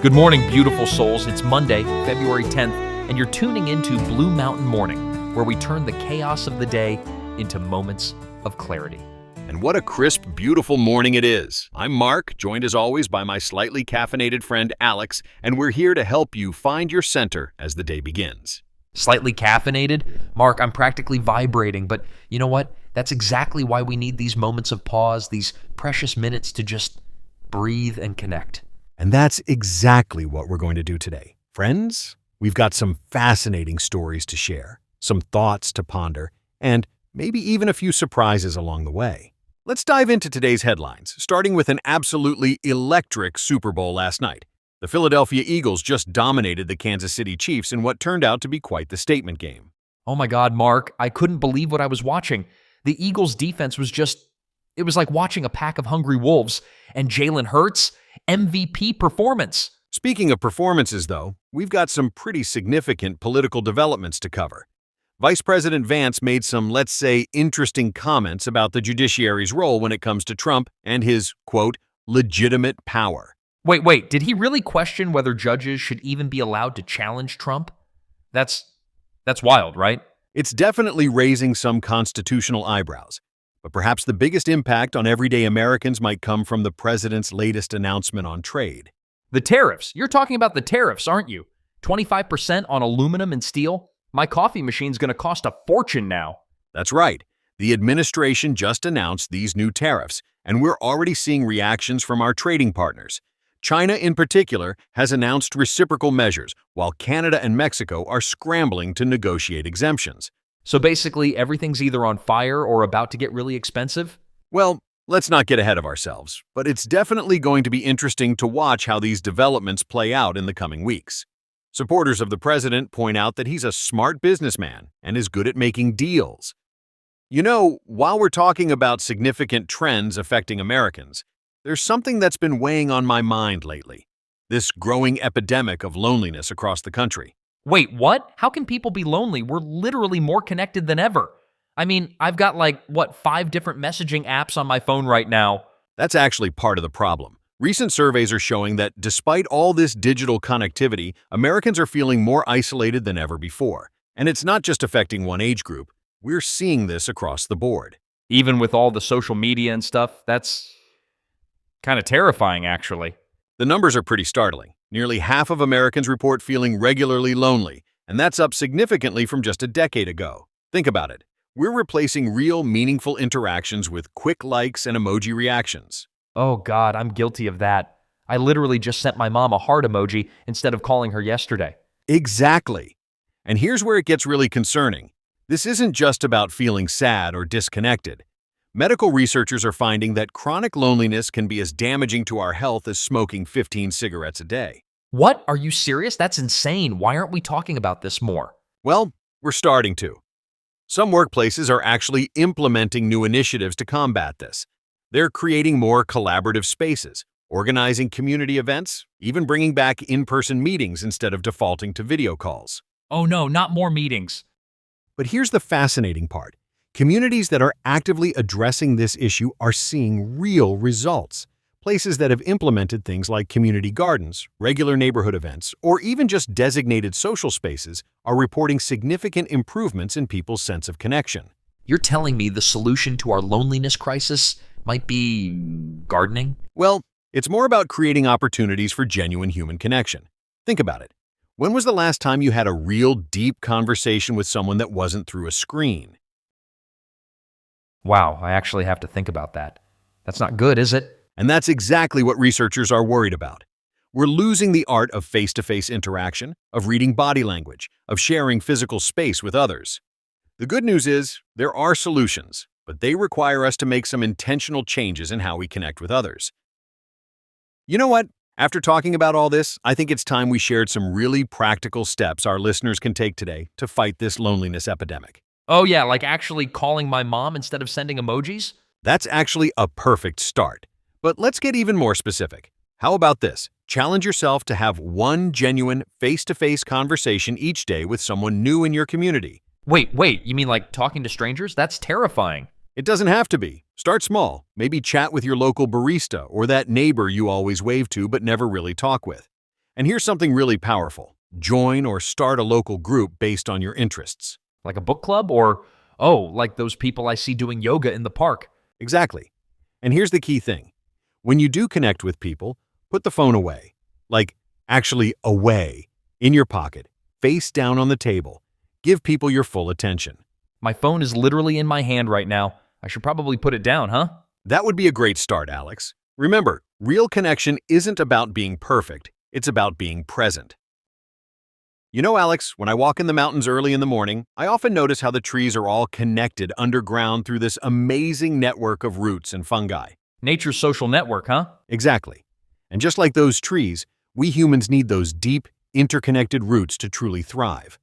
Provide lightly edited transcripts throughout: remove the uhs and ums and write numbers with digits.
Good morning, beautiful souls. It's Monday, February 10th, and you're tuning into Blue Mountain Morning, where we turn the chaos of the day into moments of clarity. And what a crisp, beautiful morning it is. I'm Mark, joined as always by my slightly caffeinated friend Alex, and we're here to help you find your center as the day begins. Slightly caffeinated? Mark, I'm practically vibrating, but you know what? That's exactly why we need these moments of pause, these precious minutes to just breathe and connect. And that's exactly what we're going to do today. Friends, we've got some fascinating stories to share, some thoughts to ponder, and maybe even a few surprises along the way. Let's dive into today's headlines, starting with an absolutely electric Super Bowl last night. The Philadelphia Eagles just dominated the Kansas City Chiefs in what turned out to be quite the statement game. Oh my God, Mark, I couldn't believe what I was watching. The Eagles' defense was it was like watching a pack of hungry wolves, and Jalen Hurts, MVP performance. Speaking of performances, though, we've got some pretty significant political developments to cover. Vice President Vance made some, let's say, interesting comments about the judiciary's role when it comes to Trump and his, quote, legitimate power. Wait, did he really question whether judges should even be allowed to challenge Trump? That's wild, right? It's definitely raising some constitutional eyebrows. But perhaps the biggest impact on everyday Americans might come from the president's latest announcement on trade. The tariffs. You're talking about the tariffs, aren't you? 25% on aluminum and steel? My coffee machine's going to cost a fortune now. That's right. The administration just announced these new tariffs, and we're already seeing reactions from our trading partners. China, in particular, has announced reciprocal measures, while Canada and Mexico are scrambling to negotiate exemptions. So basically, everything's either on fire or about to get really expensive? Well, let's not get ahead of ourselves, but it's definitely going to be interesting to watch how these developments play out in the coming weeks. Supporters of the president point out that he's a smart businessman and is good at making deals. You know, while we're talking about significant trends affecting Americans, there's something that's been weighing on my mind lately. This growing epidemic of loneliness across the country. Wait, what? How can people be lonely? We're literally more connected than ever. I mean, I've got 5 different messaging apps on my phone right now. That's actually part of the problem. Recent surveys are showing that despite all this digital connectivity, Americans are feeling more isolated than ever before. And it's not just affecting one age group. We're seeing this across the board. Even with all the social media and stuff, that's kind of terrifying, actually. The numbers are pretty startling. Nearly half of Americans report feeling regularly lonely, and that's up significantly from just a decade ago. Think about it. We're replacing real, meaningful interactions with quick likes and emoji reactions. Oh God, I'm guilty of that. I literally just sent my mom a heart emoji instead of calling her yesterday. Exactly. And here's where it gets really concerning. This isn't just about feeling sad or disconnected. Medical researchers are finding that chronic loneliness can be as damaging to our health as smoking 15 cigarettes a day. What? Are you serious? That's insane. Why aren't we talking about this more? Well, we're starting to. Some workplaces are actually implementing new initiatives to combat this. They're creating more collaborative spaces, organizing community events, even bringing back in-person meetings instead of defaulting to video calls. Oh no, not more meetings. But here's the fascinating part. Communities that are actively addressing this issue are seeing real results. Places that have implemented things like community gardens, regular neighborhood events, or even just designated social spaces are reporting significant improvements in people's sense of connection. You're telling me the solution to our loneliness crisis might be gardening? Well, it's more about creating opportunities for genuine human connection. Think about it. When was the last time you had a real deep conversation with someone that wasn't through a screen? Wow, I actually have to think about that. That's not good, is it? And that's exactly what researchers are worried about. We're losing the art of face-to-face interaction, of reading body language, of sharing physical space with others. The good news is, there are solutions, but they require us to make some intentional changes in how we connect with others. You know what? After talking about all this, I think it's time we shared some really practical steps our listeners can take today to fight this loneliness epidemic. Oh yeah, like actually calling my mom instead of sending emojis? That's actually a perfect start. But let's get even more specific. How about this? Challenge yourself to have one genuine face-to-face conversation each day with someone new in your community. Wait, you mean like talking to strangers? That's terrifying. It doesn't have to be. Start small. Maybe chat with your local barista or that neighbor you always wave to but never really talk with. And here's something really powerful. Join or start a local group based on your interests. Like a book club or, oh, like those people I see doing yoga in the park. Exactly. And here's the key thing. When you do connect with people, put the phone away. Like, actually away, in your pocket, face down on the table. Give people your full attention. My phone is literally in my hand right now. I should probably put it down, huh? That would be a great start, Alex. Remember, real connection isn't about being perfect. It's about being present. You know, Alex, when I walk in the mountains early in the morning, I often notice how the trees are all connected underground through this amazing network of roots and fungi. Nature's social network, huh? Exactly. And just like those trees, we humans need those deep, interconnected roots to truly thrive.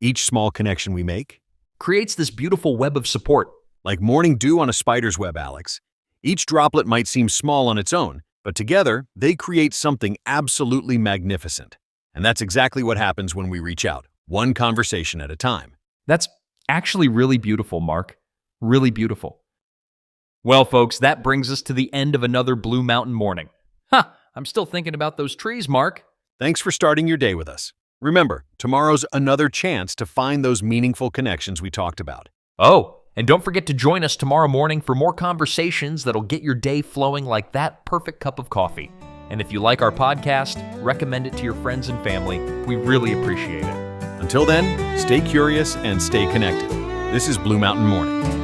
Each small connection we make, Creates this beautiful web of support. like morning dew on a spider's web, Alex. Each droplet might seem small on its own, but together, they create something absolutely magnificent. And that's exactly what happens when we reach out, one conversation at a time. That's actually really beautiful, Mark. Really beautiful. Well, folks, that brings us to the end of another Blue Mountain morning. I'm still thinking about those trees, Mark. Thanks for starting your day with us. Remember, tomorrow's another chance to find those meaningful connections we talked about. Oh, and don't forget to join us tomorrow morning for more conversations that'll get your day flowing like that perfect cup of coffee. And if you like our podcast, recommend it to your friends and family. We really appreciate it. Until then, stay curious and stay connected. This is Blue Mountain Morning.